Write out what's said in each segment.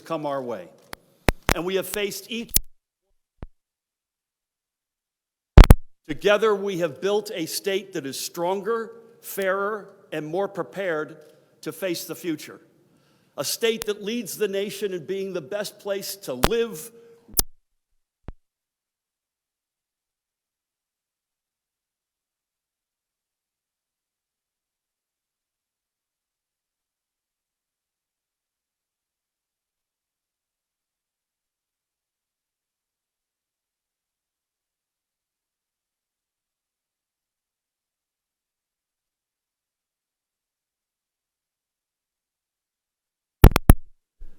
come our way. And we have faced each. Together, we have built a state that is stronger, fairer, and more prepared to face the future. A state that leads the nation in being the best place to live,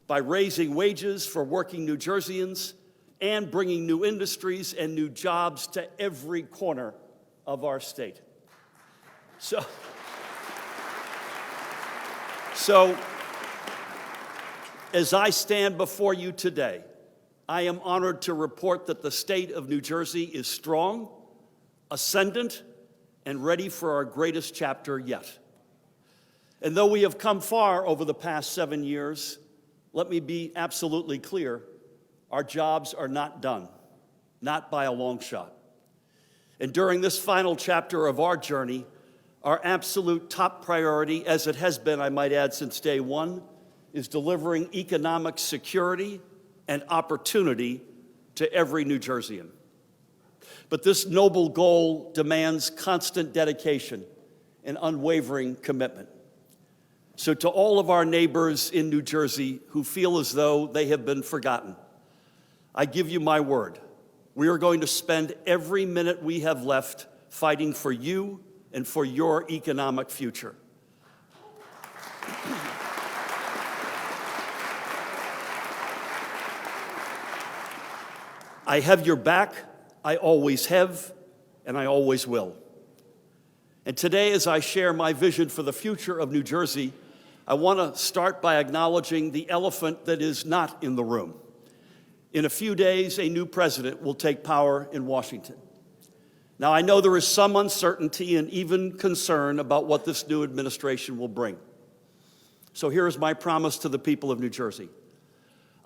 by raising wages for working New Jerseyans and bringing new industries and new jobs to every corner of our state. So as I stand before you today, I am honored to report that the state of New Jersey is strong, ascendant, and ready for our greatest chapter yet. And though we have come far over the past 7 years, let me be absolutely clear, our jobs are not done, not by a long shot. And during this final chapter of our journey, our absolute top priority, as it has been, I might add, since day one, is delivering economic security and opportunity to every New Jerseyan. But this noble goal demands constant dedication and unwavering commitment. So to all of our neighbors in New Jersey who feel as though they have been forgotten, I give you my word. We are going to spend every minute we have left fighting for you and for your economic future. I have your back, I always have, and I always will. And today, as I share my vision for the future of New Jersey, I want to start by acknowledging the elephant that is not in the room. In a few days, a new president will take power in Washington. Now, I know there is some uncertainty and even concern about what this new administration will bring. So here is my promise to the people of New Jersey.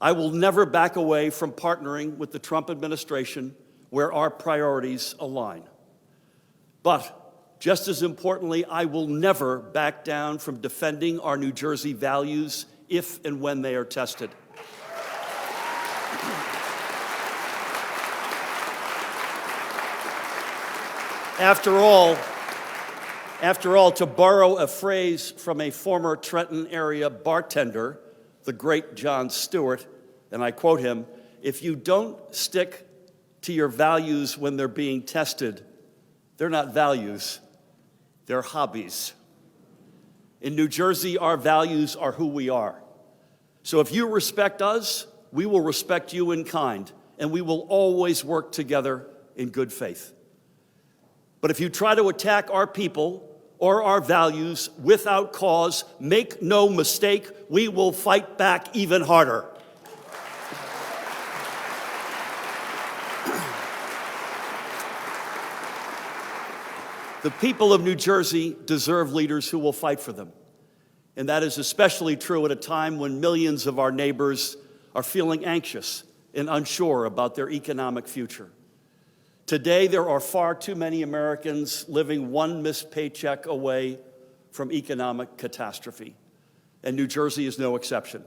I will never back away from partnering with the Trump administration where our priorities align. But just as importantly, I will never back down from defending our New Jersey values if and when they are tested. After all, to borrow a phrase from a former Trenton area bartender, the great Jon Stewart, and I quote him, "If you don't stick to your values when they're being tested, they're not values. They're hobbies." In New Jersey, our values are who we are. So if you respect us, we will respect you in kind, and we will always work together in good faith. But if you try to attack our people or our values without cause, make no mistake, we will fight back even harder. The people of New Jersey deserve leaders who will fight for them. And that is especially true at a time when millions of our neighbors are feeling anxious and unsure about their economic future. Today, there are far too many Americans living one missed paycheck away from economic catastrophe. And New Jersey is no exception.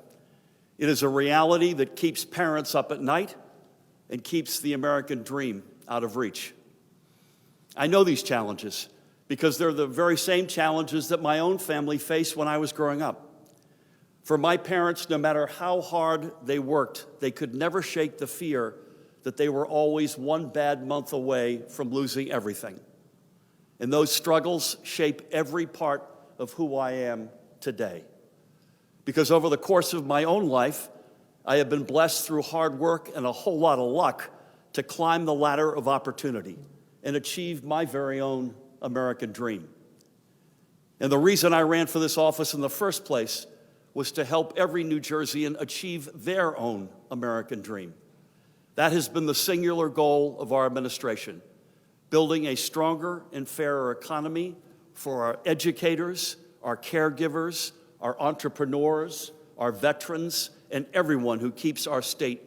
It is a reality that keeps parents up at night and keeps the American dream out of reach. I know these challenges because they're the very same challenges that my own family faced when I was growing up. For my parents, no matter how hard they worked, they could never shake the fear that they were always one bad month away from losing everything. And those struggles shape every part of who I am today. Because over the course of my own life, I have been blessed through hard work and a whole lot of luck to climb the ladder of opportunity and achieve my very own American dream. And the reason I ran for this office in the first place was to help every New Jerseyan achieve their own American dream. That has been the singular goal of our administration, building a stronger and fairer economy for our educators, our caregivers, our entrepreneurs, our veterans, and everyone who keeps our state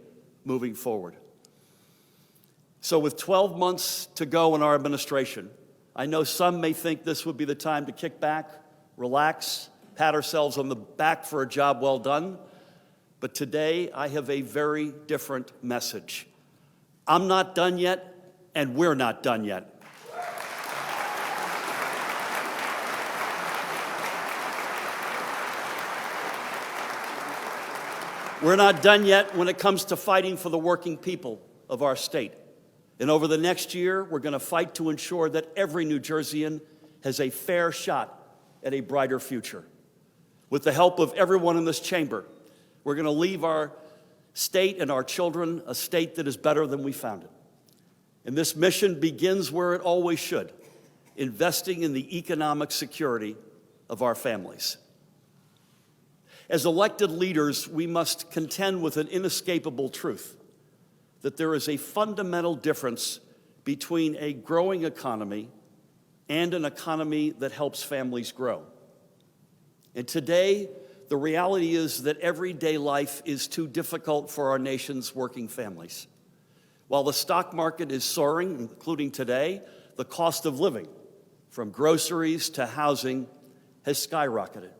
moving forward. So with 12 months to go in our administration, I know some may think this would be the time to kick back, relax, pat ourselves on the back for a job well done. But today, I have a very different message. I'm not done yet, and we're not done yet. We're not done yet when it comes to fighting for the working people of our state. And over the next year, we're going to fight to ensure that every New Jerseyan has a fair shot at a brighter future. With the help of everyone in this chamber, we're going to leave our state and our children a state that is better than we found it. And this mission begins where it always should, investing in the economic security of our families. As elected leaders, we must contend with an inescapable truth that there is a fundamental difference between a growing economy and an economy that helps families grow. And today, the reality is that everyday life is too difficult for our nation's working families. While the stock market is soaring, including today, the cost of living, from groceries to housing, has skyrocketed.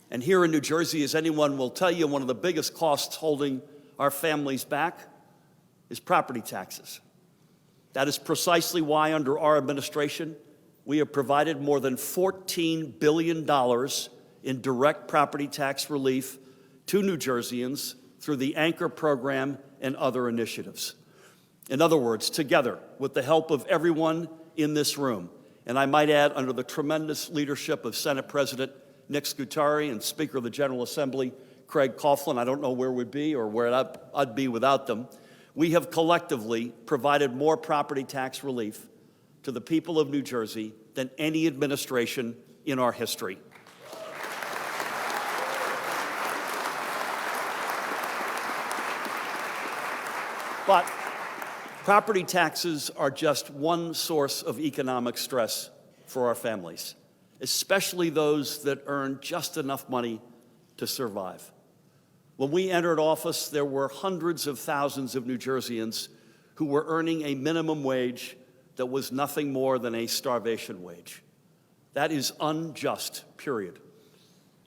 And here in New Jersey, as anyone will tell you, one of the biggest costs holding our families back is property taxes. That is precisely why, under our administration, we have provided more than $14 billion in direct property tax relief to New Jerseyans through the Anchor program and other initiatives. In other words, together, with the help of everyone in this room, and I might add, under the tremendous leadership of Senate President Nick Scutari and Speaker of the General Assembly Craig Coughlin, I don't know where we'd be or where I'd be without them, we have collectively provided more property tax relief to the people of New Jersey than any administration in our history. But property taxes are just one source of economic stress for our families, especially those that earn just enough money to survive. When we entered office, there were hundreds of thousands of New Jerseyans who were earning a minimum wage that was nothing more than a starvation wage. That is unjust, period.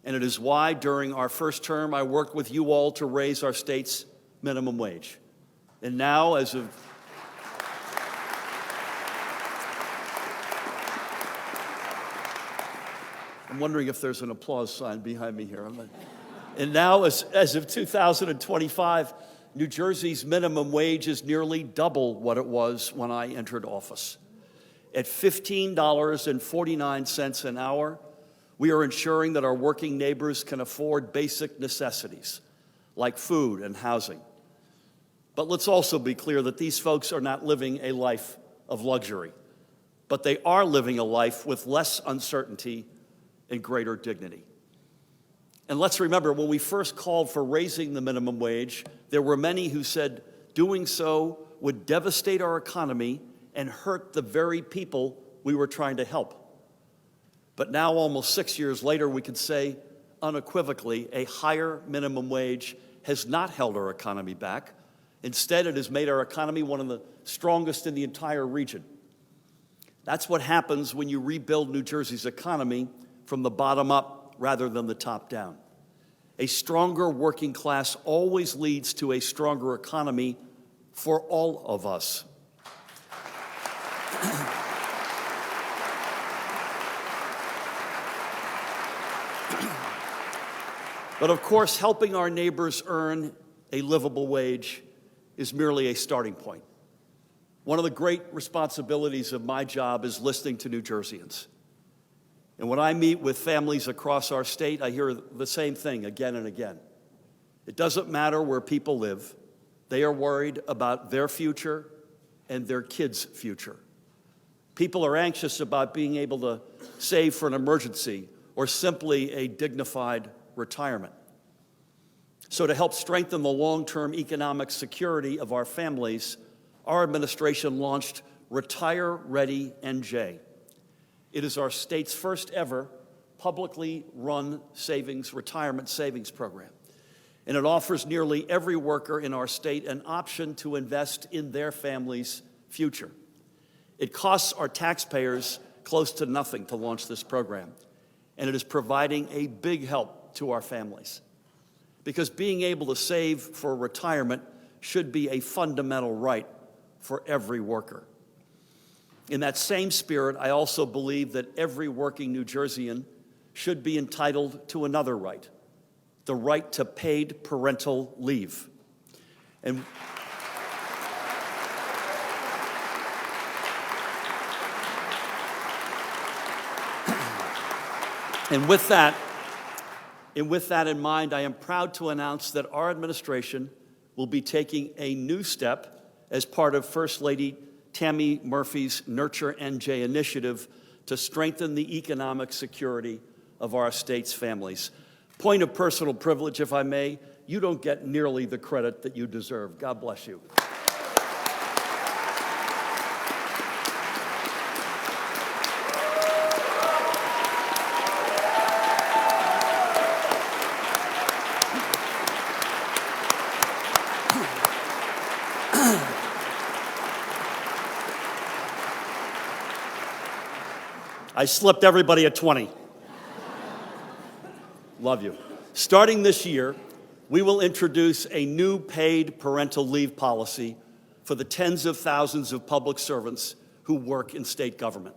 And it is why, during our first term, I worked with you all to raise our state's minimum wage. And now, as of I'm wondering if there's an applause sign behind me here. And now, as of 2025, New Jersey's minimum wage is nearly double what it was when I entered office. At $15.49 an hour, we are ensuring that our working neighbors can afford basic necessities like food and housing. But let's also be clear that these folks are not living a life of luxury, but they are living a life with less uncertainty and greater dignity. And let's remember, when we first called for raising the minimum wage, there were many who said doing so would devastate our economy and hurt the very people we were trying to help. But now, almost 6 years later, we can say unequivocally a higher minimum wage has not held our economy back. Instead, it has made our economy one of the strongest in the entire region. That's what happens when you rebuild New Jersey's economy from the bottom up rather than the top down. A stronger working class always leads to a stronger economy for all of us. But of course, helping our neighbors earn a livable wage is merely a starting point. One of the great responsibilities of my job is listening to New Jerseyans. And when I meet with families across our state, I hear the same thing again and again. It doesn't matter where people live. They are worried about their future and their kids' future. People are anxious about being able to save for an emergency or simply a dignified retirement. So to help strengthen the long-term economic security of our families, our administration launched Retire Ready NJ. It is our state's first ever publicly run retirement savings program. and it offers nearly every worker in our state an option to invest in their family's future. It costs our taxpayers close to nothing to launch this program, and it is providing a big help to our families. Because being able to save for retirement should be a fundamental right for every worker. In that same spirit, I also believe that every working New Jerseyan should be entitled to another right, the right to paid parental leave. And with that in mind, I am proud to announce that our administration will be taking a new step as part of First Lady Tammy Murphy's Nurture NJ initiative to strengthen the economic security of our state's families. Point of personal privilege, if I may, you don't get nearly the credit that you deserve. God bless you. I slipped everybody at 20. Love you. Starting this year, we will introduce a new paid parental leave policy for the tens of thousands of public servants who work in state government.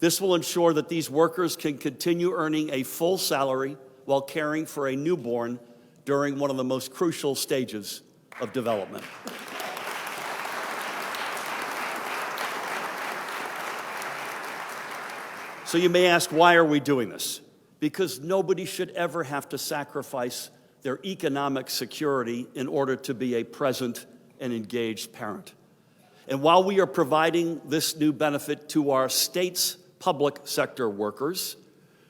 This will ensure that these workers can continue earning a full salary while caring for a newborn during one of the most crucial stages of development. So you may ask, why are we doing this? Because nobody should ever have to sacrifice their economic security in order to be a present and engaged parent. And while we are providing this new benefit to our state's public sector workers,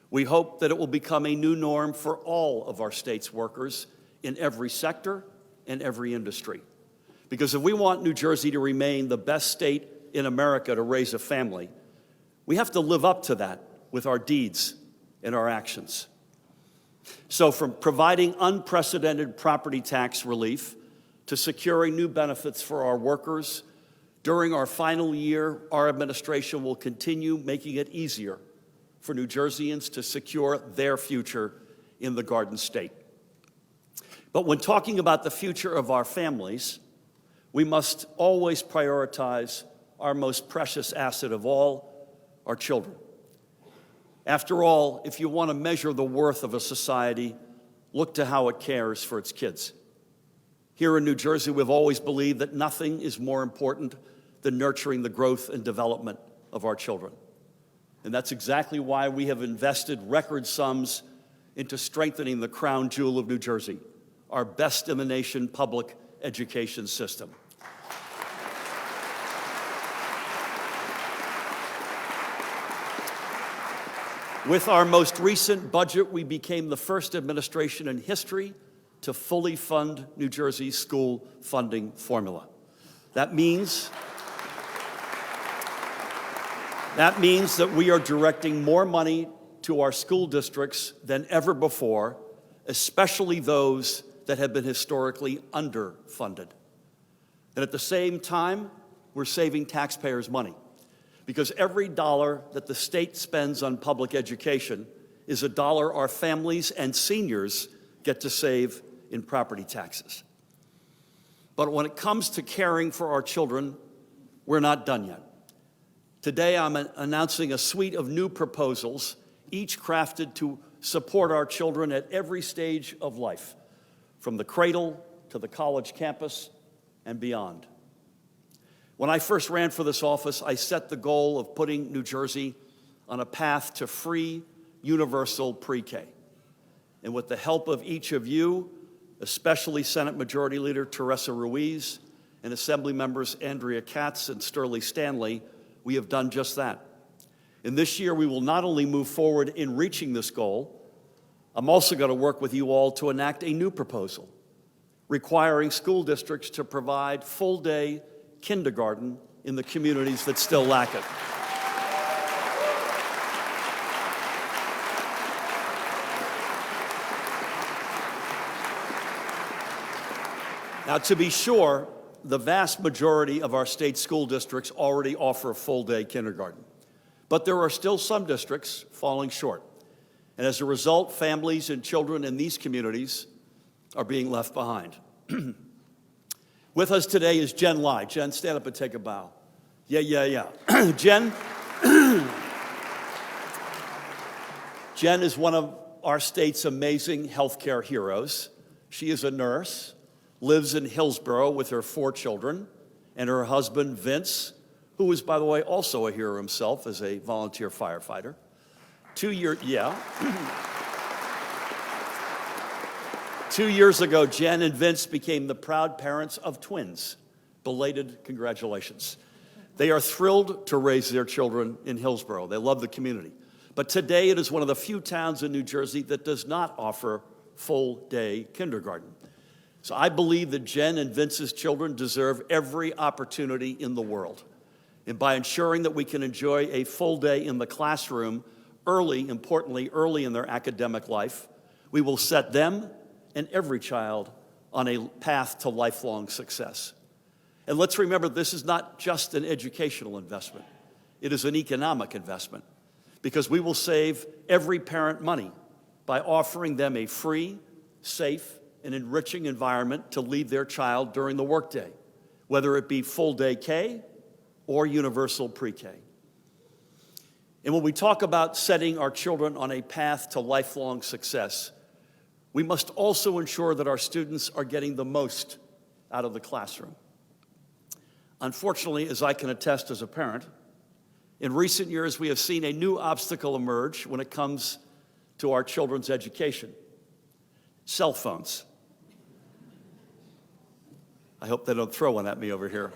we hope that it will become a new norm for all of our state's workers in every sector and every industry. Because if we want New Jersey to remain the best state in America to raise a family, we have to live up to that with our deeds and our actions. So from providing unprecedented property tax relief to securing new benefits for our workers, during our final year, our administration will continue making it easier for New Jerseyans to secure their future in the Garden State. But when talking about the future of our families, we must always prioritize our most precious asset of all, our children. After all, if you want to measure the worth of a society, look to how it cares for its kids. Here in New Jersey, we've always believed that nothing is more important than nurturing the growth and development of our children. And that's exactly why we have invested record sums into strengthening the crown jewel of New Jersey, our best-in-the-nation public education system. With our most recent budget, we became the first administration in history to fully fund New Jersey's school funding formula. That means that we are directing more money to our school districts than ever before, especially those that have been historically underfunded. And at the same time, we're saving taxpayers money, because every dollar that the state spends on public education is a dollar our families and seniors get to save in property taxes. But when it comes to caring for our children, we're not done yet. Today, I'm announcing a suite of new proposals, each crafted to support our children at every stage of life, from the cradle to the college campus and beyond. When I first ran for this office, I set the goal of putting New Jersey on a path to free, universal pre-K. And with the help of each of you, especially Senate Majority Leader Teresa Ruiz and Assembly Members Andrea Katz and Sterling Stanley, we have done just that. And this year, we will not only move forward in reaching this goal, I'm also going to work with you all to enact a new proposal requiring school districts to provide full-day kindergarten in the communities that still lack it. Now, to be sure, the vast majority of our state school districts already offer full-day kindergarten. But there are still some districts falling short. And as a result, families and children in these communities are being left behind. With us today is Jen Lai. Jen, stand up and take a bow. Yeah. Jen is one of our state's amazing healthcare heroes. She is a nurse, lives in Hillsborough with her 4 children, and her husband, Vince, who is, by the way, also a hero himself as a volunteer firefighter. 2 years ago, Jen and Vince became the proud parents of twins. Belated congratulations. They are thrilled to raise their children in Hillsborough. They love the community. But today it is one of the few towns in New Jersey that does not offer full-day kindergarten. So I believe that Jen and Vince's children deserve every opportunity in the world. And by ensuring that we can enjoy a full day in the classroom importantly early in their academic life, we will set them and every child on a path to lifelong success. And let's remember, this is not just an educational investment. It is an economic investment, because we will save every parent money by offering them a free, safe, and enriching environment to lead their child during the workday, whether it be full-day K or universal pre-K. And when we talk about setting our children on a path to lifelong success, we must also ensure that our students are getting the most out of the classroom. Unfortunately, as I can attest as a parent, in recent years we have seen a new obstacle emerge when it comes to our children's education: cell phones. I hope they don't throw one at me over here.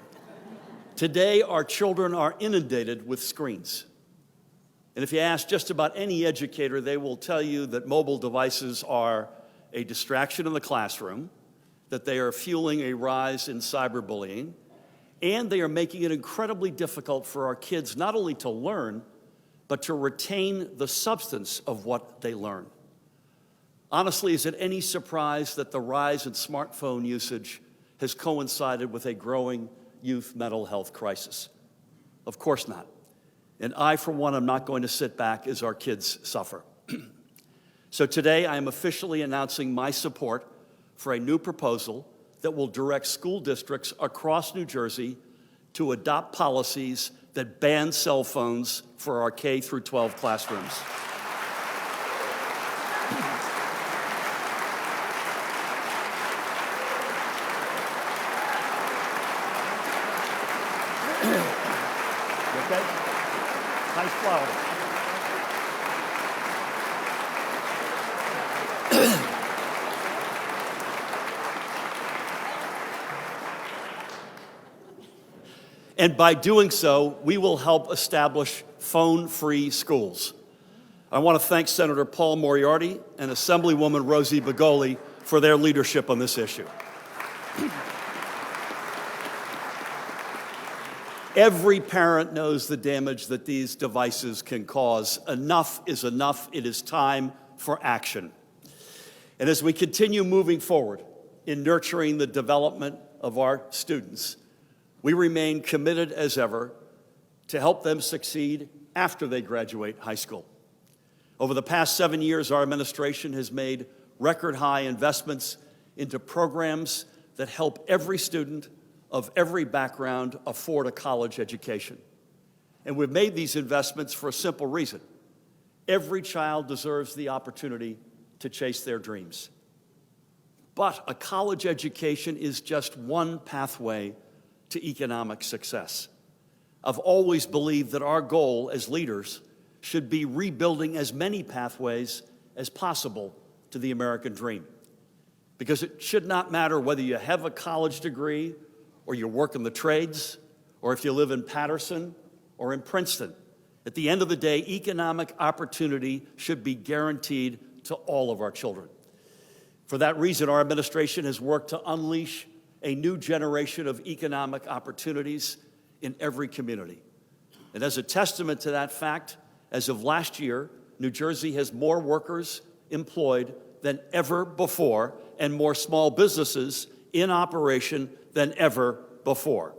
Today, our children are inundated with screens. And if you ask just about any educator, they will tell you that mobile devices are a distraction in the classroom, that they are fueling a rise in cyberbullying, and they are making it incredibly difficult for our kids not only to learn, but to retain the substance of what they learn. Honestly, is it any surprise that the rise in smartphone usage has coincided with a growing youth mental health crisis? Of course not. And I, for one, am not going to sit back as our kids suffer. So today, I am officially announcing my support for a new proposal that will direct school districts across New Jersey to adopt policies that ban cell phones for our K through 12 classrooms. Okay? Nice flower. And by doing so, we will help establish phone-free schools. I want to thank Senator Paul Moriarty and Assemblywoman Rosie Begoli for their leadership on this issue. Every parent knows the damage that these devices can cause. Enough is enough. It is time for action. And as we continue moving forward in nurturing the development of our students, we remain committed as ever to help them succeed after they graduate high school. Over the past 7 years, our administration has made record-high investments into programs that help every student of every background afford a college education. And we've made these investments for a simple reason: every child deserves the opportunity to chase their dreams. But a college education is just one pathway to economic success. I've always believed that our goal as leaders should be rebuilding as many pathways as possible to the American dream. Because it should not matter whether you have a college degree or you work in the trades, or if you live in Patterson or in Princeton. At the end of the day, economic opportunity should be guaranteed to all of our children. For that reason, our administration has worked to unleash a new generation of economic opportunities in every community. And as a testament to that fact, as of last year, New Jersey has more workers employed than ever before and more small businesses in operation than ever before.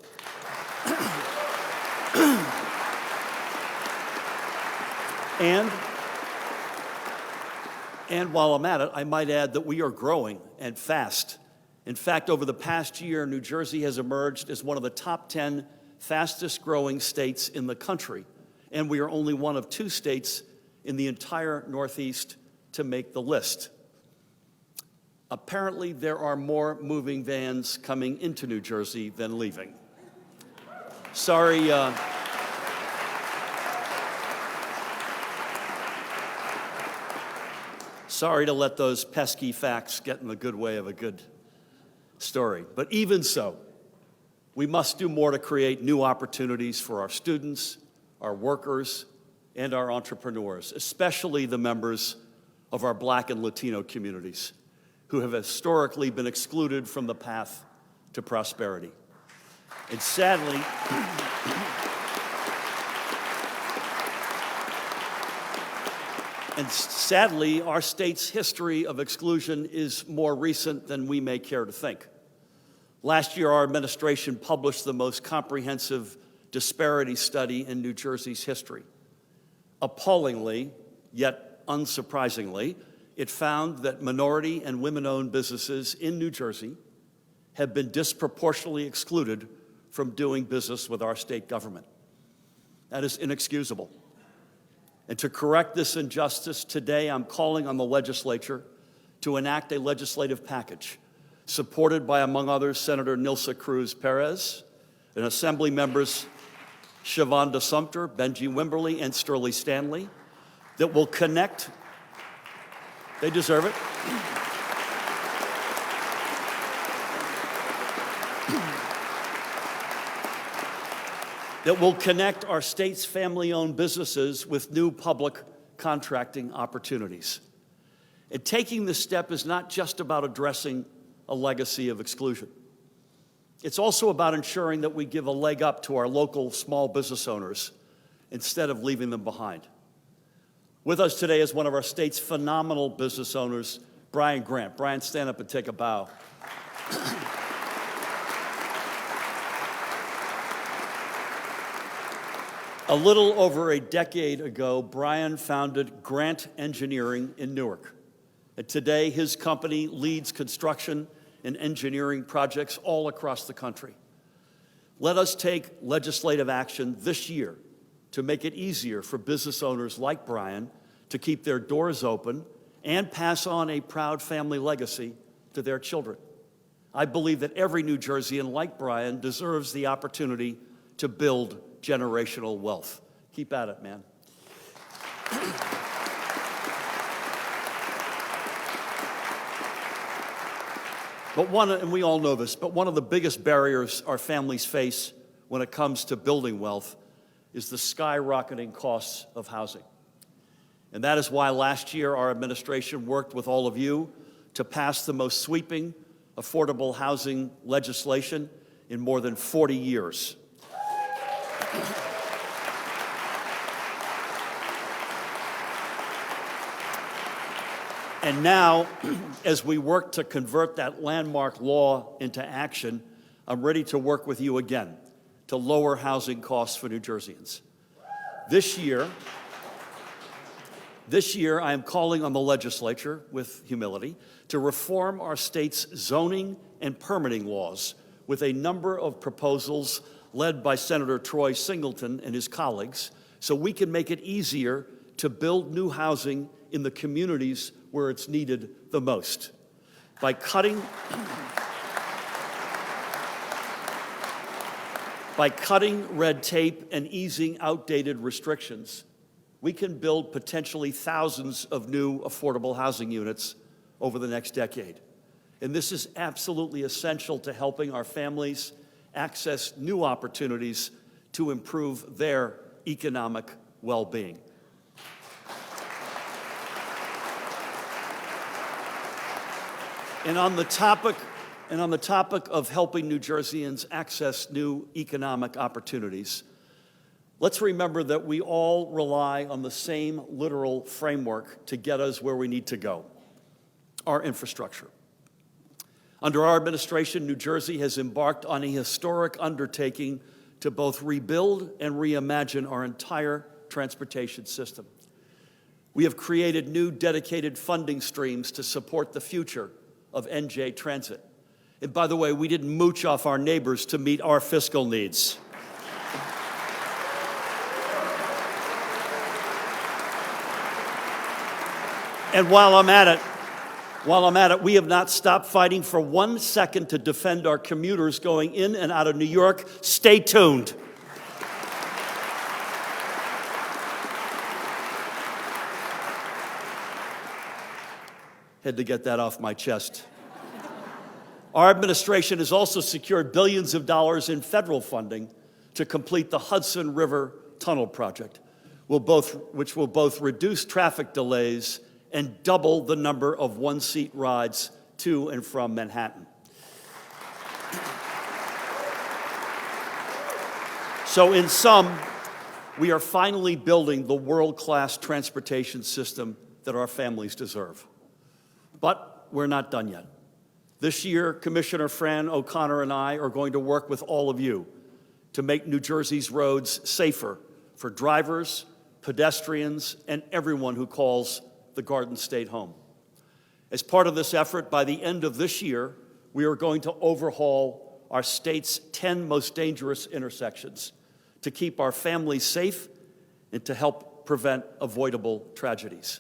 And while I'm at it, I might add that we are growing and fast. In fact, over the past year, New Jersey has emerged as one of the top 10 fastest growing states in the country. And we are only one of 2 states in the entire Northeast to make the list. Apparently, there are more moving vans coming into New Jersey than leaving. Sorry to let those pesky facts get in the good way of a good story. But even so, we must do more to create new opportunities for our students, our workers, and our entrepreneurs, especially the members of our Black and Latino communities who have historically been excluded from the path to prosperity. And sadly, our state's history of exclusion is more recent than we may care to think. Last year, our administration published the most comprehensive disparity study in New Jersey's history. Appallingly, yet unsurprisingly, it found that minority and women-owned businesses in New Jersey have been disproportionately excluded from doing business with our state government. That is inexcusable. And to correct this injustice, today I'm calling on the legislature to enact a legislative package supported by, among others, Senator Nilsa Cruz Perez and Assembly members Shavonda Sumter, Benji Wimberly, and Sterling Stanley that will connect, they deserve it, that will connect our state's family-owned businesses with new public contracting opportunities. And taking this step is not just about addressing a legacy of exclusion. It's also about ensuring that we give a leg up to our local small business owners instead of leaving them behind. With us today is one of our state's phenomenal business owners, Brian Grant. Brian, stand up and take a bow. A little over a decade ago, Brian founded Grant Engineering in Newark. And today, his company leads construction and engineering projects all across the country. Let us take legislative action this year to make it easier for business owners like Brian to keep their doors open and pass on a proud family legacy to their children. I believe that every New Jerseyan like Brian deserves the opportunity to build generational wealth. Keep at it, man. And we all know this, but one of the biggest barriers our families face when it comes to building wealth is the skyrocketing costs of housing. And that is why last year our administration worked with all of you to pass the most sweeping affordable housing legislation in more than 40 years. And now, as we work to convert that landmark law into action, I'm ready to work with you again to lower housing costs for New Jerseyans. This year, I am calling on the legislature, with humility, to reform our state's zoning and permitting laws with a number of proposals led by Senator Troy Singleton and his colleagues, so we can make it easier to build new housing in the communities where it's needed the most. By cutting red tape and easing outdated restrictions, we can build potentially thousands of new affordable housing units over the next decade. And this is absolutely essential to helping our families access new opportunities to improve their economic well-being. And on the topic of helping New Jerseyans access new economic opportunities, let's remember that we all rely on the same literal framework to get us where we need to go: our infrastructure. Under our administration, New Jersey has embarked on a historic undertaking to both rebuild and reimagine our entire transportation system. We have created new dedicated funding streams to support the future of NJ Transit. And by the way, we didn't mooch off our neighbors to meet our fiscal needs. And while I'm at it, we have not stopped fighting for 1 second to defend our commuters going in and out of New York. Stay tuned. Had to get that off my chest. Our administration has also secured billions of dollars in federal funding to complete the Hudson River Tunnel project, which will both reduce traffic delays and double the number of one-seat rides to and from Manhattan. So in sum, we are finally building the world-class transportation system that our families deserve. But we're not done yet. This year, Commissioner Fran O'Connor and I are going to work with all of you to make New Jersey's roads safer for drivers, pedestrians, and everyone who calls the Garden State home. As part of this effort, by the end of this year, we are going to overhaul our state's 10 most dangerous intersections to keep our families safe and to help prevent avoidable tragedies.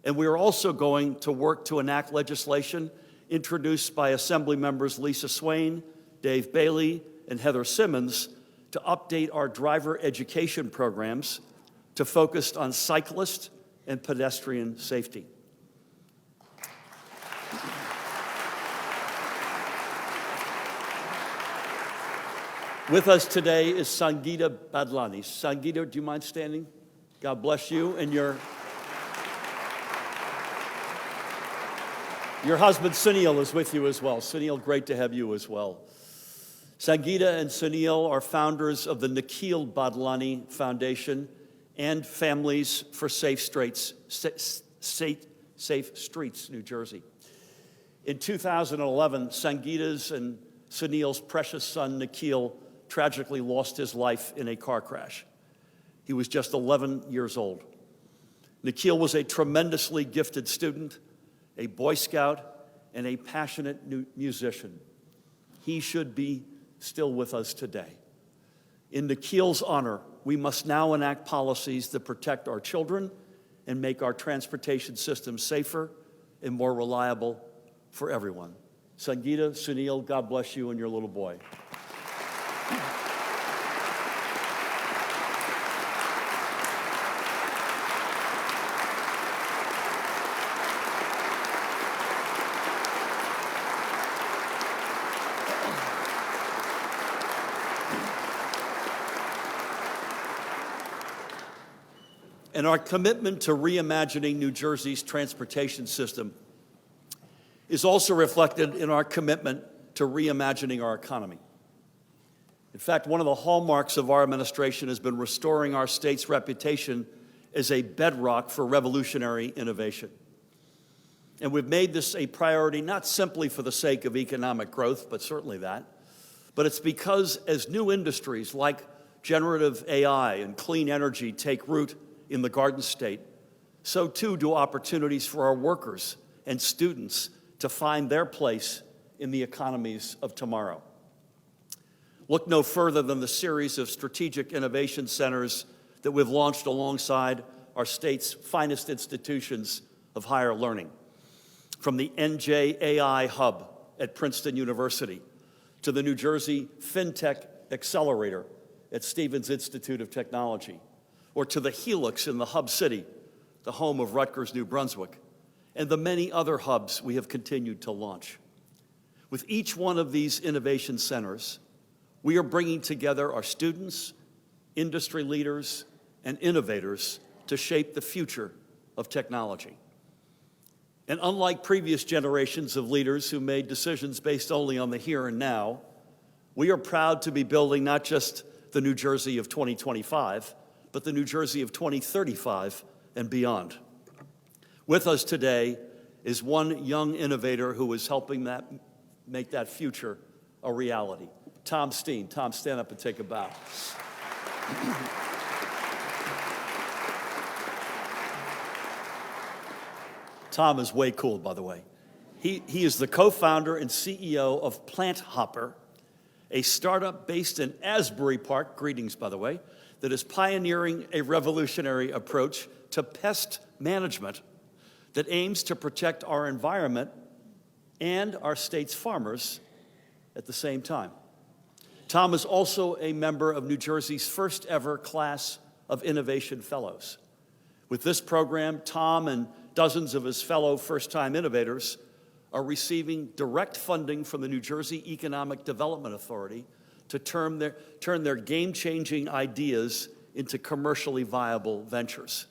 And we are also going to work to enact legislation introduced by Assembly members Lisa Swain, Dave Bailey, and Heather Simmons to update our driver education programs to focus on cyclist and pedestrian safety. With us today is Sangeeta Badlani. Sangeeta, do you mind standing? God bless you. And your husband, Sunil, is with you as well. Sunil, great to have you as well. Sangeeta and Sunil are founders of the Nikhil Badlani Foundation and Families for Safe Streets, New Jersey. In 2011, Sangeeta's and Sunil's precious son, Nikhil, tragically lost his life in a car crash. He was just 11 years old. Nikhil was a tremendously gifted student, a Boy Scout, and a passionate musician. He should be still with us today. In Nikhil's honor, we must now enact policies that protect our children and make our transportation system safer and more reliable for everyone. Sangeeta, Sunil, God bless you and your little boy. And our commitment to reimagining New Jersey's transportation system is also reflected in our commitment to reimagining our economy. In fact, one of the hallmarks of our administration has been restoring our state's reputation as a bedrock for revolutionary innovation. And we've made this a priority not simply for the sake of economic growth, but certainly that, but it's because as new industries like generative AI and clean energy take root in the Garden State, so too do opportunities for our workers and students to find their place in the economies of tomorrow. Look no further than the series of strategic innovation centers that we've launched alongside our state's finest institutions of higher learning. From the NJ AI Hub at Princeton University to the New Jersey FinTech Accelerator at Stevens Institute of Technology, or to the Helix in the Hub City, the home of Rutgers, New Brunswick, and the many other hubs we have continued to launch. With each one of these innovation centers, we are bringing together our students, industry leaders, and innovators to shape the future of technology. And unlike previous generations of leaders who made decisions based only on the here and now, we are proud to be building not just the New Jersey of 2025, but the New Jersey of 2035 and beyond. With us today is one young innovator who is helping make that future a reality. Tom Steen. Tom, stand up and take a bow. Tom is way cool, by the way. He is the co-founder and CEO of Plant Hopper, a startup based in Asbury Park, greetings, by the way, that is pioneering a revolutionary approach to pest management that aims to protect our environment and our state's farmers at the same time. Tom is also a member of New Jersey's first ever class of Innovation Fellows. With this program, Tom and dozens of his fellow first-time innovators are receiving direct funding from the New Jersey Economic Development Authority to turn their game-changing ideas into commercially viable ventures.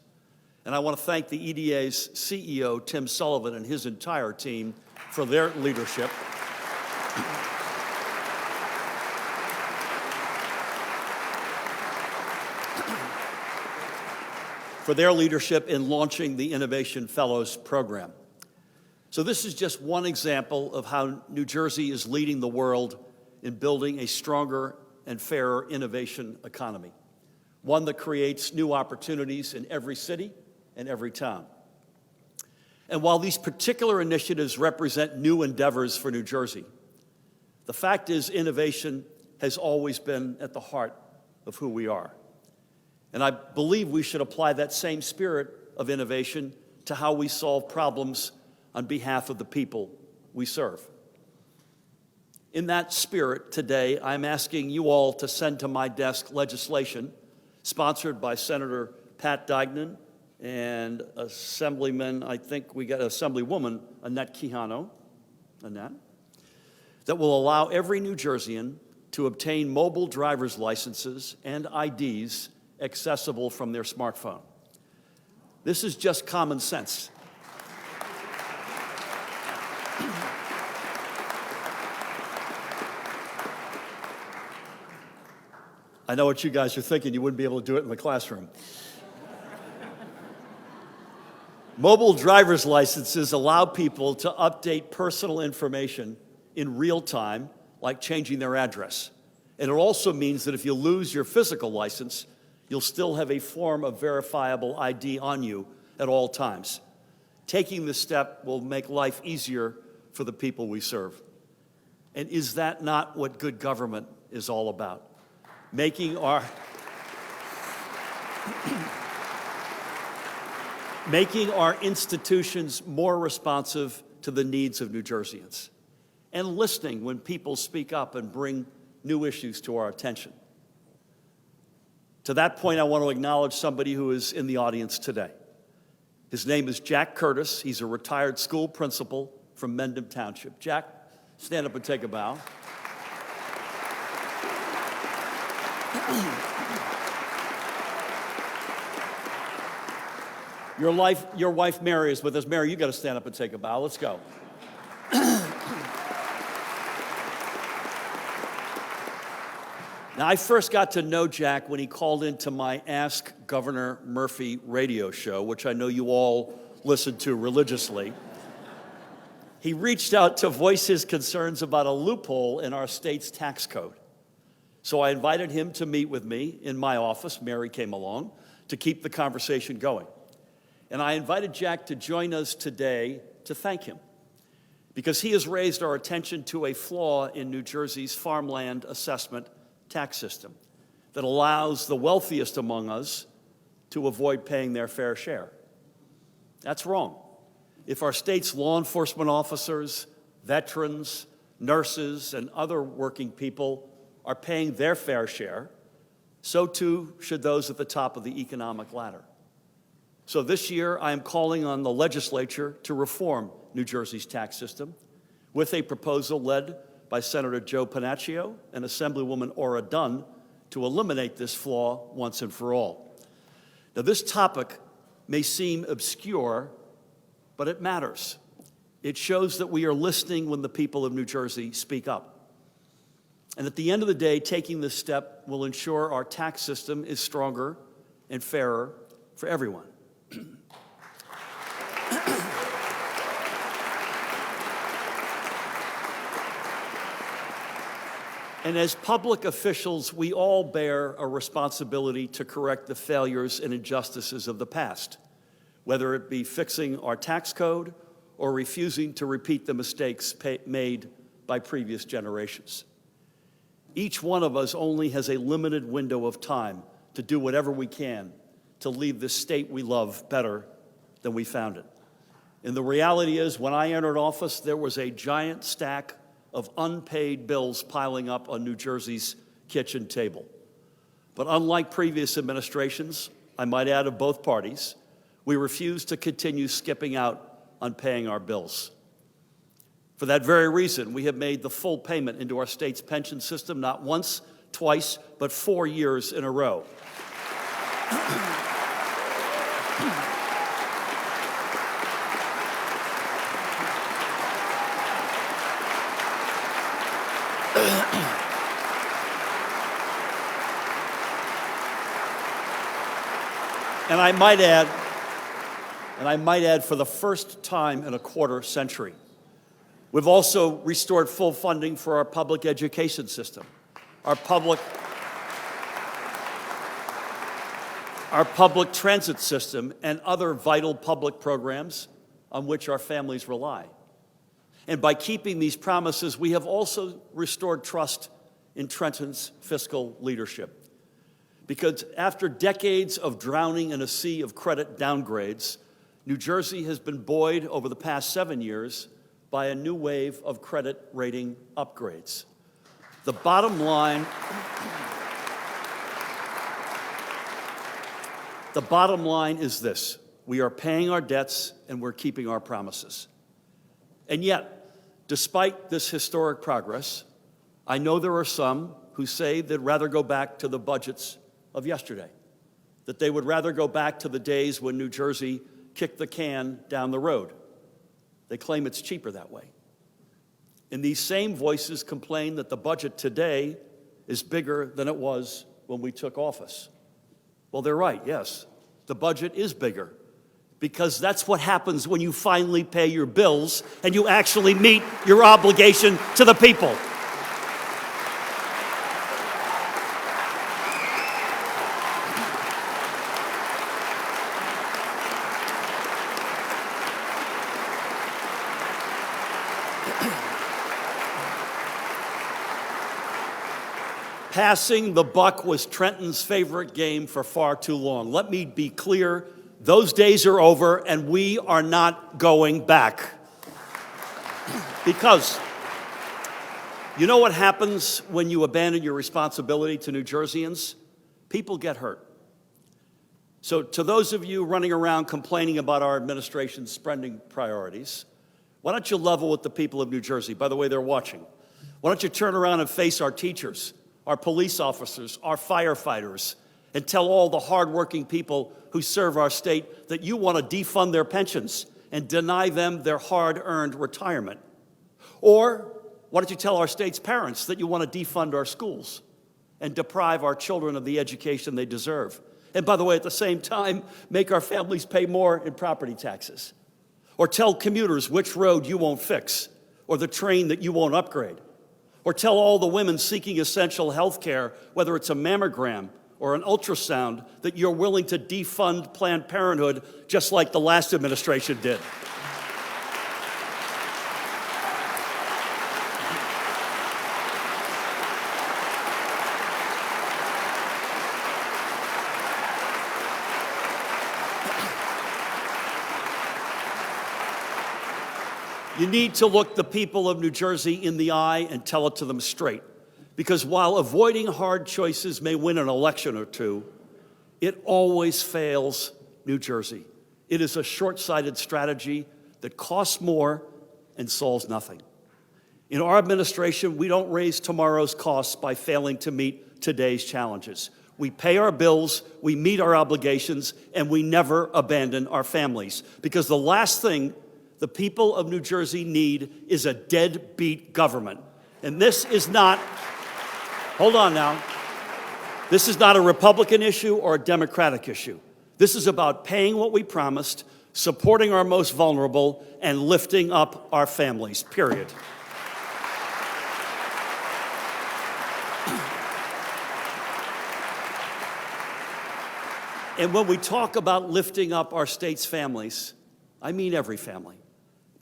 And I want to thank the EDA's CEO, Tim Sullivan, and his entire team for their leadership. For their leadership in launching the Innovation Fellows program. So this is just one example of how New Jersey is leading the world in building a stronger and fairer innovation economy, one that creates new opportunities in every city and every town. And while these particular initiatives represent new endeavors for New Jersey, the fact is innovation has always been at the heart of who we are. And I believe we should apply that same spirit of innovation to how we solve problems on behalf of the people we serve. In that spirit, today, I'm asking you all to send to my desk legislation sponsored by Senator Pat Dignan and Assemblyman, I think we got Assemblywoman Annette Quijano, that will allow every New Jerseyan to obtain mobile driver's licenses and IDs accessible from their smartphone. This is just common sense. I know what you guys are thinking. You wouldn't be able to do it in the classroom. Mobile driver's licenses allow people to update personal information in real time, like changing their address. And it also means that if you lose your physical license, you'll still have a form of verifiable ID on you at all times. Taking this step will make life easier for the people we serve. And is that not what good government is all about? Making our institutions more responsive to the needs of New Jerseyans, and listening when people speak up and bring new issues to our attention. To that point, I want to acknowledge somebody who is in the audience today. His name is Jack Curtis. He's a retired school principal from Mendham Township. Jack, stand up and take a bow. Your wife Mary is with us. Mary, you got to stand up and take a bow. Let's go. Now, I first got to know Jack when he called into my Ask Governor Murphy radio show, which I know you all listen to religiously. He reached out to voice his concerns about a loophole in our state's tax code. So I invited him to meet with me in my office. Mary came along to keep the conversation going. And I invited Jack to join us today to thank him, because he has raised our attention to a flaw in New Jersey's farmland assessment tax system that allows the wealthiest among us to avoid paying their fair share. That's wrong. If our state's law enforcement officers, veterans, nurses, and other working people are paying their fair share, so too should those at the top of the economic ladder. So this year, I am calling on the legislature to reform New Jersey's tax system with a proposal led by Senator Joe Panaccio and Assemblywoman Ora Dunn to eliminate this flaw once and for all. Now, this topic may seem obscure, but it matters. It shows that we are listening when the people of New Jersey speak up. And at the end of the day, taking this step will ensure our tax system is stronger and fairer for everyone. And as public officials, we all bear a responsibility to correct the failures and injustices of the past, whether it be fixing our tax code or refusing to repeat the mistakes made by previous generations. Each one of us only has a limited window of time to do whatever we can to leave this state we love better than we found it. And the reality is, when I entered office, there was a giant stack of unpaid bills piling up on New Jersey's kitchen table. But unlike previous administrations, I might add of both parties, we refused to continue skipping out on paying our bills. For that very reason, we have made the full payment into our state's pension system not once, twice, but 4 years in a row. And I might add, for the first time in a quarter century, we've also restored full funding for our public education system, our public transit system, and other vital public programs on which our families rely. And by keeping these promises, we have also restored trust in Trenton's fiscal leadership. Because after decades of drowning in a sea of credit downgrades, New Jersey has been buoyed over the past 7 years by a new wave of credit rating upgrades. The bottom line is this: we are paying our debts and we're keeping our promises. And yet, despite this historic progress, I know there are some who say they'd rather go back to the budgets of yesterday, that they would rather go back to the days when New Jersey kicked the can down the road. They claim it's cheaper that way. And these same voices complain that the budget today is bigger than it was when we took office. Well, they're right, yes, the budget is bigger, because that's what happens when you finally pay your bills and you actually meet your obligation to the people. Passing the buck was Trenton's favorite game for far too long. Let me be clear, those days are over and we are not going back. Because you know what happens when you abandon your responsibility to New Jerseyans? People get hurt. So to those of you running around complaining about our administration's spending priorities, why don't you level with the people of New Jersey? By the way, they're watching. Why don't you turn around and face our teachers, our police officers, our firefighters, and tell all the hardworking people who serve our state that you want to defund their pensions and deny them their hard-earned retirement. Or why don't you tell our state's parents that you want to defund our schools and deprive our children of the education they deserve? And by the way, at the same time, make our families pay more in property taxes. Or tell commuters which road you won't fix, or the train that you won't upgrade. Or tell all the women seeking essential health care, whether it's a mammogram or an ultrasound, that you're willing to defund Planned Parenthood just like the last administration did. You need to look the people of New Jersey in the eye and tell it to them straight. Because while avoiding hard choices may win an election or two, it always fails New Jersey. It is a short-sighted strategy that costs more and solves nothing. In our administration, we don't raise tomorrow's costs by failing to meet today's challenges. We pay our bills, we meet our obligations, and we never abandon our families. Because the last thing the people of New Jersey need is a deadbeat government. And this is not, hold on now, this is not a Republican issue or a Democratic issue. This is about paying what we promised, supporting our most vulnerable, and lifting up our families, period. And when we talk about lifting up our state's families, I mean every family.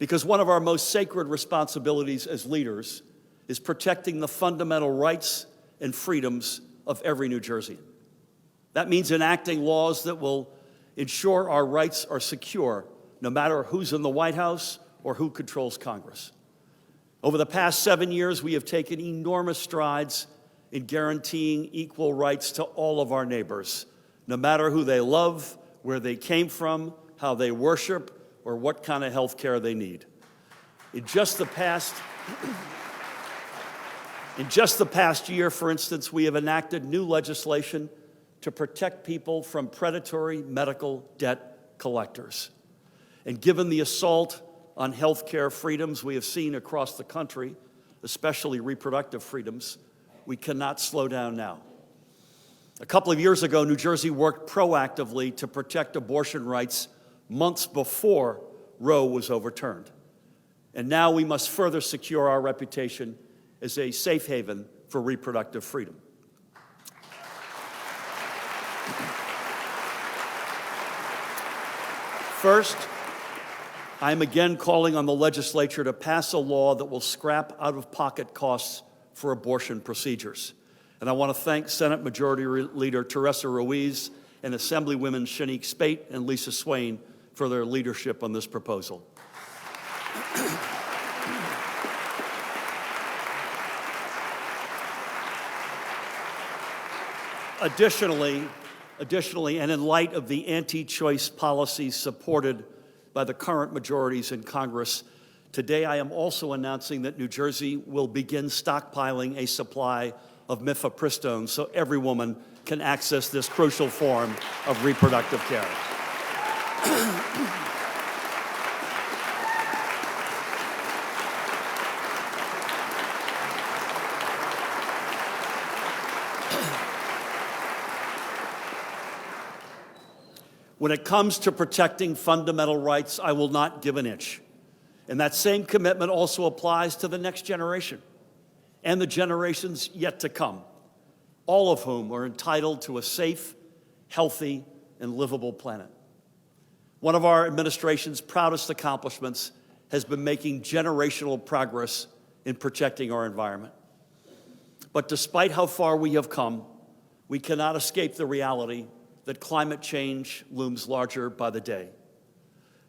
Because one of our most sacred responsibilities as leaders is protecting the fundamental rights and freedoms of every New Jerseyan. That means enacting laws that will ensure our rights are secure, no matter who's in the White House or who controls Congress. Over the past 7 years, we have taken enormous strides in guaranteeing equal rights to all of our neighbors, no matter who they love, where they came from, how they worship, or what kind of health care they need. In just the past year, for instance, we have enacted new legislation to protect people from predatory medical debt collectors. And given the assault on health care freedoms we have seen across the country, especially reproductive freedoms, we cannot slow down now. A couple of years ago, New Jersey worked proactively to protect abortion rights months before Roe was overturned. And now we must further secure our reputation as a safe haven for reproductive freedom. First, I am again calling on the legislature to pass a law that will scrap out-of-pocket costs for abortion procedures. And I want to thank Senate Majority Leader Teresa Ruiz and Assemblywomen Shanique Spate and Lisa Swain for their leadership on this proposal. Additionally, and in light of the anti-choice policies supported by the current majorities in Congress, today I am also announcing that New Jersey will begin stockpiling a supply of mifepristone so every woman can access this crucial form of reproductive care. When it comes to protecting fundamental rights, I will not give an inch. And that same commitment also applies to the next generation and the generations yet to come, all of whom are entitled to a safe, healthy, and livable planet. One of our administration's proudest accomplishments has been making generational progress in protecting our environment. But despite how far we have come, we cannot escape the reality that climate change looms larger by the day.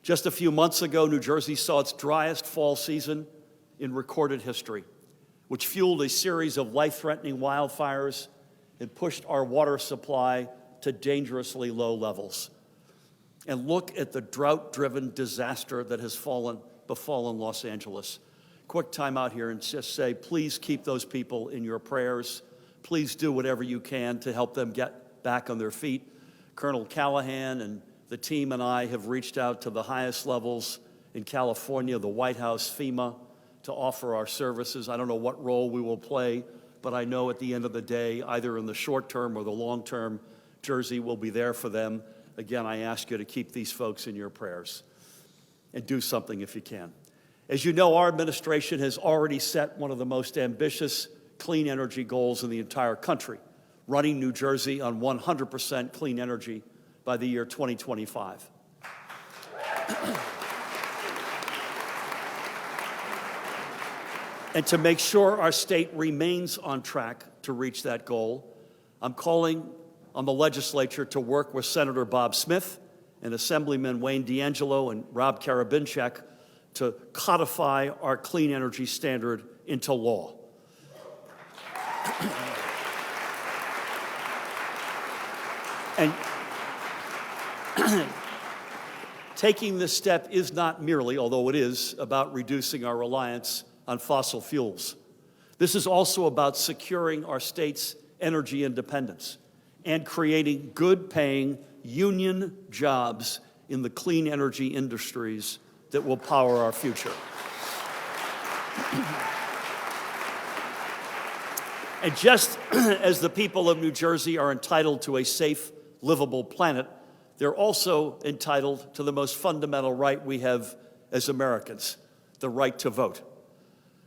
Just a few months ago, New Jersey saw its driest fall season in recorded history, which fueled a series of life-threatening wildfires and pushed our water supply to dangerously low levels. And look at the drought-driven disaster that has befallen Los Angeles. Quick time out here and just say, please keep those people in your prayers. Please do whatever you can to help them get back on their feet. Colonel Callahan and the team and I have reached out to the highest levels in California, the White House, FEMA, to offer our services. I don't know what role we will play, but I know at the end of the day, either in the short term or the long term, Jersey will be there for them. Again, I ask you to keep these folks in your prayers and do something if you can. As you know, our administration has already set one of the most ambitious clean energy goals in the entire country, running New Jersey on 100% clean energy by the year 2025. And to make sure our state remains on track to reach that goal, I'm calling on the legislature to work with Senator Bob Smith and Assemblyman Wayne D'Angelo and Rob Karabinchak to codify our clean energy standard into law. And taking this step is not merely, although it is, about reducing our reliance on fossil fuels. This is also about securing our state's energy independence and creating good-paying union jobs in the clean energy industries that will power our future. And just as the people of New Jersey are entitled to a safe, livable planet, they're also entitled to the most fundamental right we have as Americans, the right to vote.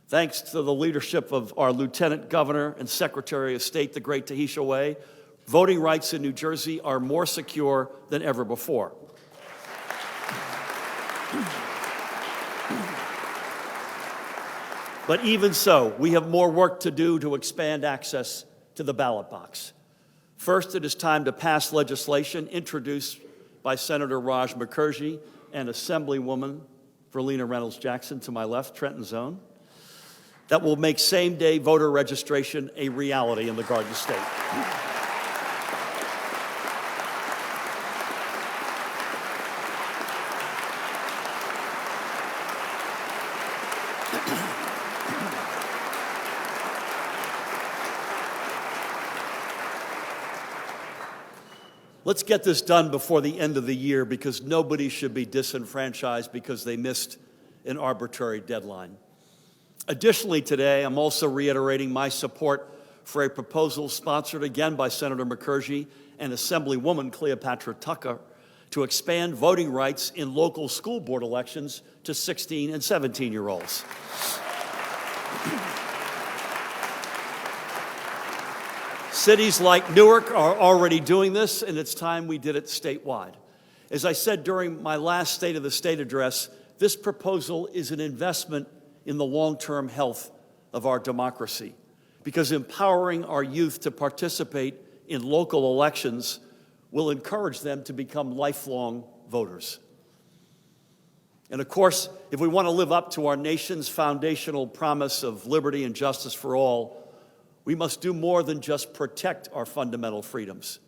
Thanks to the leadership of our Lieutenant Governor and Secretary of State, the great Tahisha Way, Voting rights in New Jersey are more secure than ever before. But even so, we have more work to do to expand access to the ballot box. First, it is time to pass legislation introduced by Senator Raj Mukherjee and Assemblywoman Verlina Reynolds-Jackson to my left, Trenton's own, that will make same-day voter registration a reality in the Garden State. Let's get this done before the end of the year because nobody should be disenfranchised because they missed an arbitrary deadline. Additionally, today, I'm also reiterating my support for a proposal sponsored again by Senator Mukherjee and Assemblywoman Cleopatra Tucker to expand voting rights in local school board elections to 16 and 17-year-olds. Cities like Newark are already doing this, and it's time we did it statewide. As I said during my last State of the State address, this proposal is an investment in the long-term health of our democracy, because empowering our youth to participate in local elections will encourage them to become lifelong voters. And of course, if we want to live up to our nation's foundational promise of liberty and justice for all, we must do more than just protect our fundamental freedoms.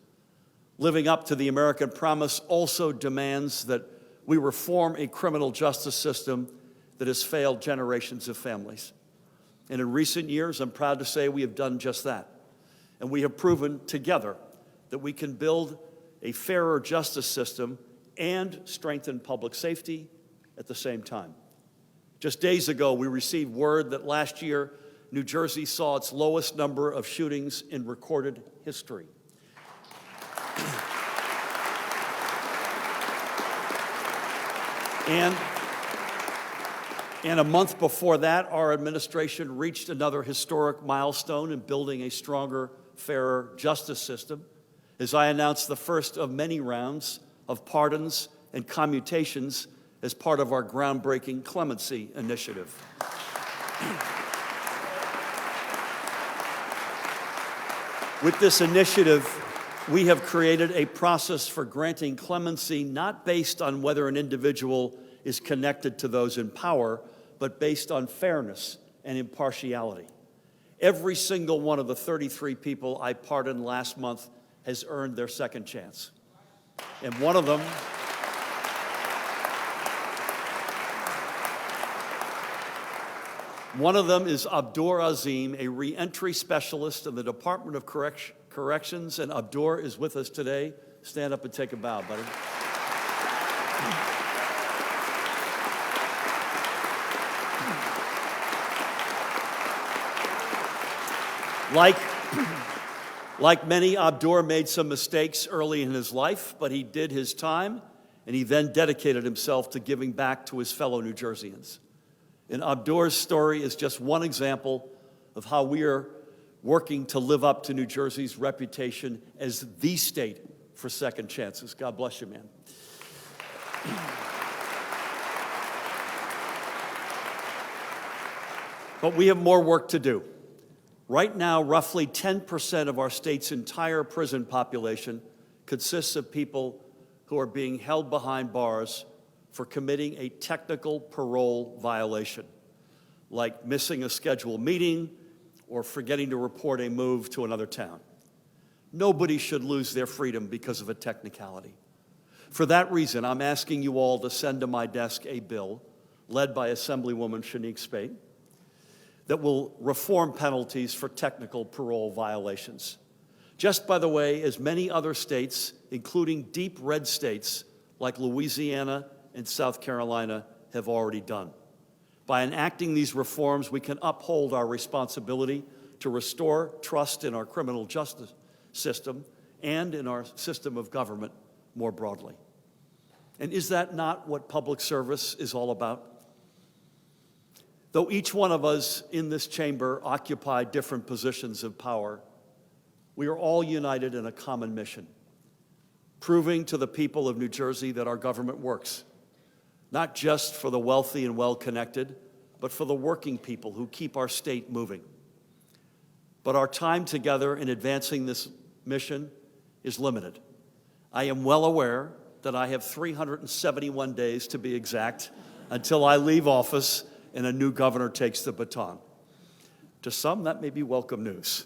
Living up to the American promise also demands that we reform a criminal justice system that has failed generations of families. And in recent years, I'm proud to say we have done just that. And we have proven together that we can build a fairer justice system and strengthen public safety at the same time. Just days ago, we received word that last year, New Jersey saw its lowest number of shootings in recorded history. And a month before that, our administration reached another historic milestone in building a stronger, fairer justice system, as I announced the first of many rounds of pardons and commutations as part of our groundbreaking clemency initiative. With this initiative, we have created a process for granting clemency not based on whether an individual is connected to those in power, but based on fairness and impartiality. Every single one of the 33 people I pardoned last month has earned their second chance. And one of them is Abdur Azim, a reentry specialist in the Department of Corrections, and Abdur is with us today. Stand up and take a bow, buddy. Like many, Abdur made some mistakes early in his life, but he did his time, and he then dedicated himself to giving back to his fellow New Jerseyans. And Abdur's story is just one example of how we are working to live up to New Jersey's reputation as the state for second chances. God bless you, man. But we have more work to do. Right now, roughly 10% of our state's entire prison population consists of people who are being held behind bars for committing a technical parole violation, like missing a scheduled meeting or forgetting to report a move to another town. Nobody should lose their freedom because of a technicality. For that reason, I'm asking you all to send to my desk a bill led by Assemblywoman Shanique Spate that will reform penalties for technical parole violations. Just by the way, as many other states, including deep red states like Louisiana and South Carolina, have already done. By enacting these reforms, we can uphold our responsibility to restore trust in our criminal justice system and in our system of government more broadly. And is that not what public service is all about? Though each one of us in this chamber occupy different positions of power, We are all united in a common mission, proving to the people of New Jersey that our government works, not just for the wealthy and well-connected, but for the working people who keep our state moving. But our time together in advancing this mission is limited. I am well aware that I have 371 days, to be exact, until I leave office and a new governor takes the baton. To some, that may be welcome news.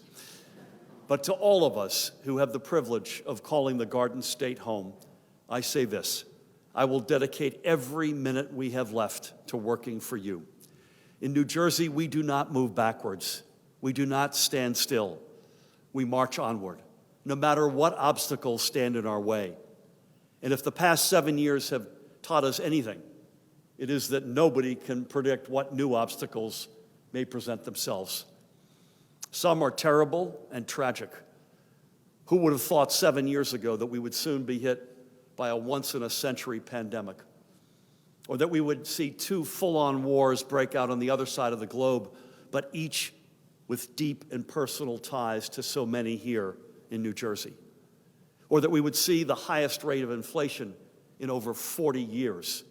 But to all of us who have the privilege of calling the Garden State home, I say this: I will dedicate every minute we have left to working for you. In New Jersey, we do not move backwards. We do not stand still. We march onward, no matter what obstacles stand in our way. And if the past 7 years have taught us anything, it is that nobody can predict what new obstacles may present themselves. Some are terrible and tragic. Who would have thought 7 years ago that we would soon be hit by a once-in-a-century pandemic? Or that we would see 2 full-on wars break out on the other side of the globe, but each with deep and personal ties to so many here in New Jersey? Or that we would see the highest rate of inflation in over 40 years?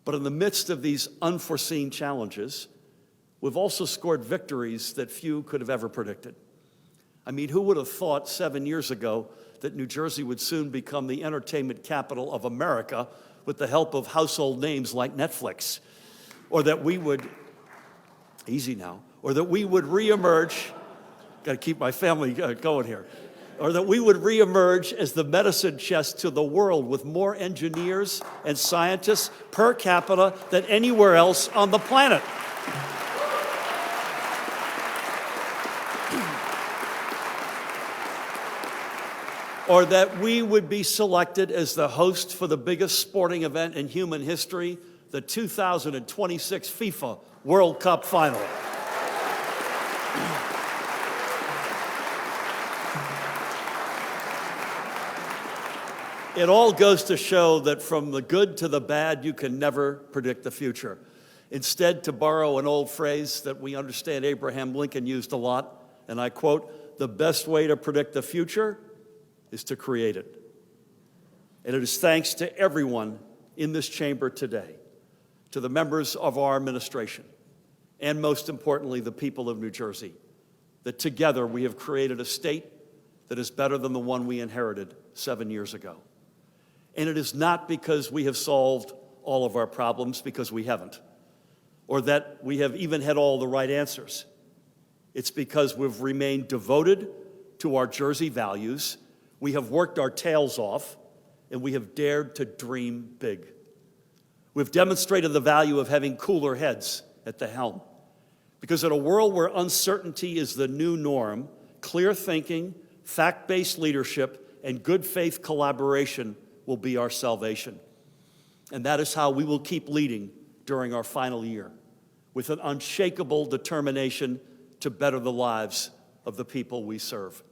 But in the midst of these unforeseen challenges, we've also scored victories that few could have ever predicted. I mean, who would have thought 7 years ago that New Jersey would soon become the entertainment capital of America with the help of household names like Netflix? Or that we would, easy now, or that we would reemerge, got to keep my family going here, or that we would reemerge as the medicine chest to the world with more engineers and scientists per capita than anywhere else on the planet. Or that we would be selected as the host for the biggest sporting event in human history, the 2026 FIFA World Cup Final. It all goes to show that from the good to the bad, you can never predict the future. Instead, to borrow an old phrase that we understand Abraham Lincoln used a lot, and I quote, "The best way to predict the future is to create it." And it is thanks to everyone in this chamber today, to the members of our administration, and most importantly, the people of New Jersey, that together we have created a state that is better than the one we inherited 7 years ago. And it is not because we have solved all of our problems, because we haven't, or that we have even had all the right answers. It's because we've remained devoted to our Jersey values. We have worked our tails off, and we have dared to dream big. We've demonstrated the value of having cooler heads at the helm. Because in a world where uncertainty is the new norm, clear thinking, fact-based leadership, and good faith collaboration will be our salvation. And that is how we will keep leading during our final year, with an unshakable determination to better the lives of the people we serve.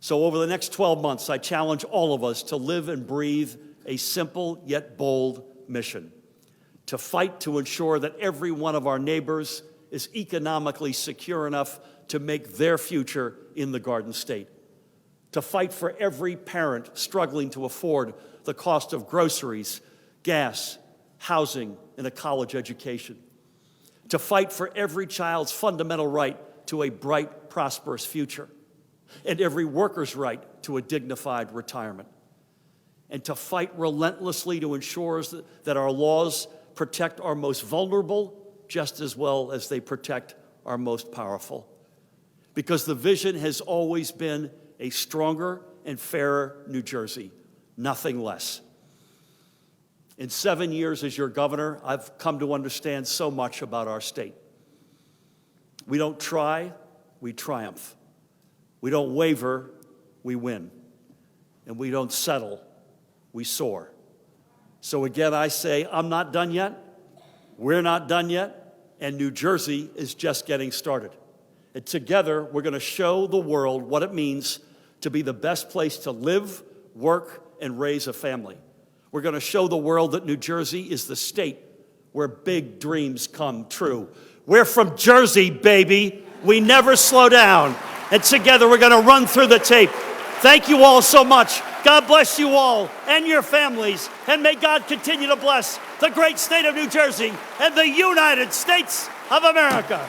So over the next 12 months, I challenge all of us to live and breathe a simple yet bold mission: to fight to ensure that every one of our neighbors is economically secure enough to make their future in the Garden State; to fight for every parent struggling to afford the cost of groceries, gas, housing, and a college education; to fight for every child's fundamental right to a bright, prosperous future, and every worker's right to a dignified retirement; and to fight relentlessly to ensure that our laws protect our most vulnerable just as well as they protect our most powerful. Because the vision has always been a stronger and fairer New Jersey, nothing less. In 7 years as your governor, I've come to understand so much about our state. We don't try, we triumph. We don't waver, we win. And we don't settle, we soar. So again, I say, I'm not done yet, we're not done yet, and New Jersey is just getting started. And together, we're going to show the world what it means to be the best place to live, work, and raise a family. We're going to show the world that New Jersey is the state where big dreams come true. We're from Jersey, baby. We never slow down. And together we're going to run through the tape. Thank you all so much. God bless you all and your families. And may God continue to bless the great state of New Jersey and the United States of America.